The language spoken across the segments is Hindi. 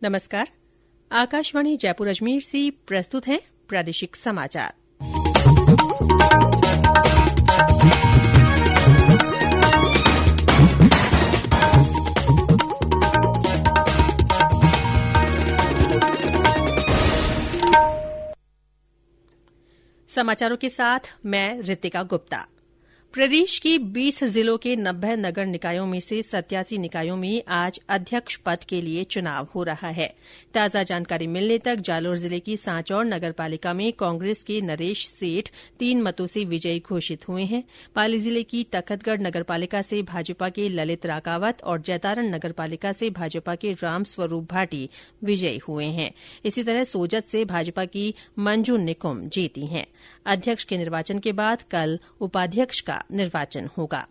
नमस्कार। आकाशवाणी जयपुर अजमेर से प्रस्तुत हैं प्रादेशिक समाचार। समाचारों के साथ मैं रितिका गुप्ता। प्रदेश की 20 जिलों के 90 नगर निकायों में से 87 निकायों में आज अध्यक्ष पद के लिए चुनाव हो रहा है। ताजा जानकारी मिलने तक जालोर जिले की सांचौर नगरपालिका में कांग्रेस के नरेश सेठ 3 मतों से विजयी घोषित हुए हैं। पाली जिले की तखतगढ़ नगरपालिका से भाजपा के ललित राकावत और जैतारण नगरपालिका से भाजपा के रामस्वरूप भाटी विजयी हुए हैं। इसी तरह सोजत से भाजपा की मंजू निकुम जीती हैं। अध्यक्ष के निर्वाचन के बाद कल उपाध्यक्ष का निर्वाचन होगा।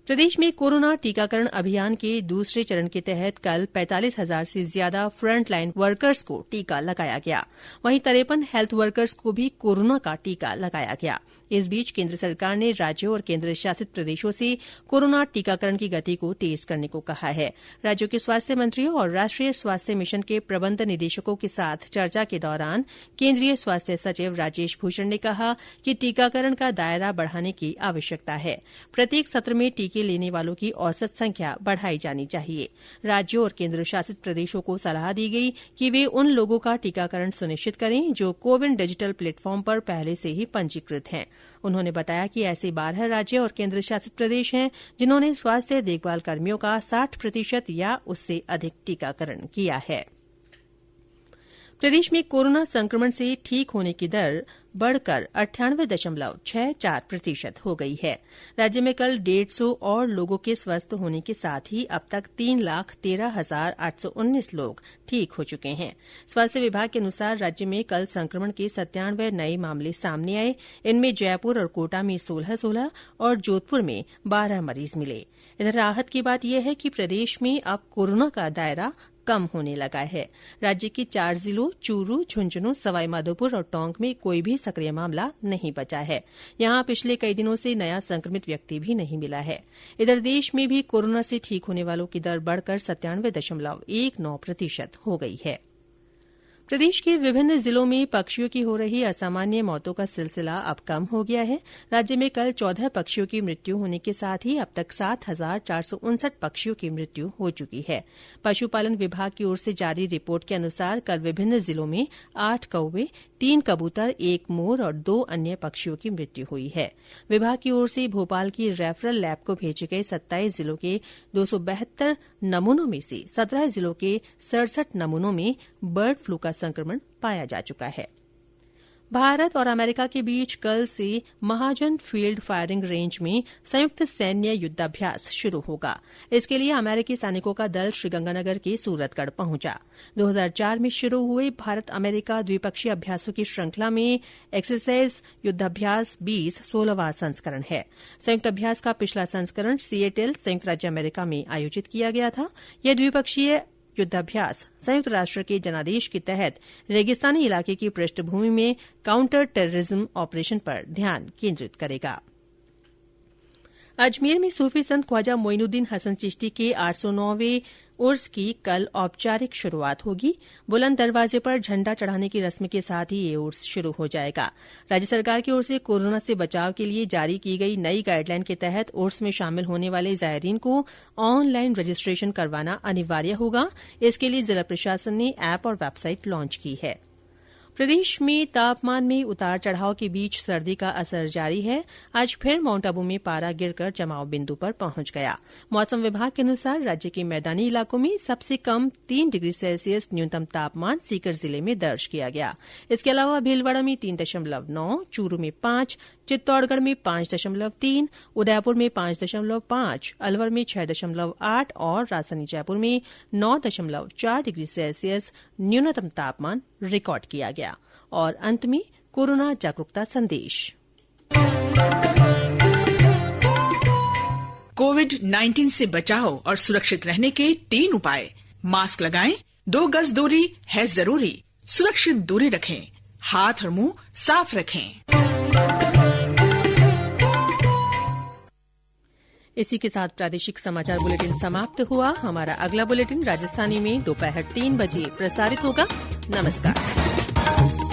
प्रदेश में कोरोना टीकाकरण अभियान के दूसरे चरण के तहत कल 45,000 से ज्यादा फ्रंटलाइन वर्कर्स को टीका लगाया गया। वहीं 53 हेल्थ वर्कर्स को भी कोरोना का टीका लगाया गया। इस बीच केंद्र सरकार ने राज्यों और केंद्र शासित प्रदेशों से कोरोना टीकाकरण की गति को तेज करने को कहा है। राज्यों के स्वास्थ्य मंत्रियों और राष्ट्रीय स्वास्थ्य मिशन के प्रबंध निदेशकों के साथ चर्चा के दौरान केंद्रीय स्वास्थ्य सचिव राजेश भूषण ने कहा कि टीकाकरण का दायरा बढ़ाने की आवश्यकता है। प्रत्येक सत्र में टीके लेने वालों की औसत संख्या बढ़ाई जानी चाहिए। राज्यों और केंद्र शासित प्रदेशों को सलाह दी गई कि वे उन लोगों का टीकाकरण सुनिश्चित करें जो कोविन डिजिटल प्लेटफॉर्म पर पहले से ही पंजीकृत हैं। उन्होंने बताया कि ऐसे 12 राज्य और केंद्र शासित प्रदेश हैं जिन्होंने स्वास्थ्य देखभाल कर्मियों का 60% या उससे अधिक टीकाकरण किया है। प्रदेश में कोरोना संक्रमण से ठीक होने की दर बढ़कर 98.64% हो गई है। राज्य में कल 150 और लोगों के स्वस्थ होने के साथ ही अब तक 3,13,819 लोग ठीक हो चुके हैं। स्वास्थ्य विभाग के अनुसार राज्य में कल संक्रमण के 97 नए मामले सामने आए। इनमें जयपुर और कोटा में 16-16 और जोधपुर में 12 मरीज मिले। इधर राहत की बात यह है कि प्रदेश में अब कोरोना का दायरा कम होने लगा है। राज्य के 4 जिलों चूरू, झुंझुनूं, सवाईमाधोपुर और टोंक में कोई भी सक्रिय मामला नहीं बचा है। यहां पिछले कई दिनों से नया संक्रमित व्यक्ति भी नहीं मिला है। इधर देश में भी कोरोना से ठीक होने वालों की दर बढ़कर 97.19% हो गई है। प्रदेश के विभिन्न जिलों में पक्षियों की हो रही असामान्य मौतों का सिलसिला अब कम हो गया है। राज्य में कल 14 पक्षियों की मृत्यु होने के साथ ही अब तक 7,459 पक्षियों की मृत्यु हो चुकी है। पशुपालन विभाग की ओर से जारी रिपोर्ट के अनुसार कल विभिन्न जिलों में 8 कौवे, 3 कबूतर, 1 मोर और 2 अन्य पक्षियों की मृत्यु हुई है। विभाग की ओर से भोपाल की रेफरल लैब को भेजे गए 27 जिलों के 272 नमूनों में से 17 जिलों के 67 नमूनों में बर्ड फ्लू का संक्रमण पाया जा चुका है। भारत और अमेरिका के बीच कल से महाजन फील्ड फायरिंग रेंज में संयुक्त सैन्य युद्धाभ्यास शुरू होगा। इसके लिए अमेरिकी सैनिकों का दल श्रीगंगानगर के सूरतगढ़ पहुंचा। 2004 में शुरू हुए भारत अमेरिका द्विपक्षीय अभ्यासों की श्रृंखला में एक्सरसाइज युद्धाभ्यास 20 16वां संस्करण है। संयुक्त अभ्यास का पिछला संस्करण सिएटल, संयुक्त राज्य अमेरिका में आयोजित किया गया था। यह द्विपक्षीय युद्धाभ्यास संयुक्त राष्ट्र के जनादेश के तहत रेगिस्तानी इलाके की पृष्ठभूमि में काउंटर टेररिज्म ऑपरेशन पर ध्यान केंद्रित करेगा। अजमेर में सूफी संत ख्वाजा मोइनुद्दीन हसन चिश्ती के 809वें उर्स की कल औपचारिक शुरूआत होगी। बुलंद दरवाजे पर झंडा चढ़ाने की रस्म के साथ ही ये उर्स शुरू हो जाएगा। राज्य सरकार की ओर से कोरोना से बचाव के लिए जारी की गई नई गाइडलाइन के तहत उर्स में शामिल होने वाले जायरीन को ऑनलाइन रजिस्ट्रेशन करवाना अनिवार्य होगा। इसके लिए जिला प्रशासन ने ऐप और वेबसाइट लॉन्च की है। प्रदेश में तापमान में उतार चढ़ाव के बीच सर्दी का असर जारी है। आज फिर माउंट आबू में पारा गिरकर जमाव बिंदु पर पहुंच गया। मौसम विभाग के अनुसार राज्य के मैदानी इलाकों में सबसे कम 3 डिग्री सेल्सियस न्यूनतम तापमान सीकर जिले में दर्ज किया गया। इसके अलावा भीलवाड़ा में 3.9, चूरू में 5, चित्तौड़गढ़ में 5.3, उदयपुर में 5.5, अलवर में 6.8 और राजधानी जयपुर में 9.4 डिग्री सेल्सियस न्यूनतम तापमान रिकॉर्ड किया गया। और अंत में कोरोना जागरूकता संदेश। कोविड-19 से बचाव और सुरक्षित रहने के 3 उपाय। मास्क लगाएं, 2 गज दूरी है जरूरी, सुरक्षित दूरी रखें, हाथ और मुंह साफ रखें। इसी के साथ प्रादेशिक समाचार बुलेटिन समाप्त हुआ। हमारा अगला बुलेटिन राजस्थानी में दोपहर 3 बजे प्रसारित होगा। नमस्कार।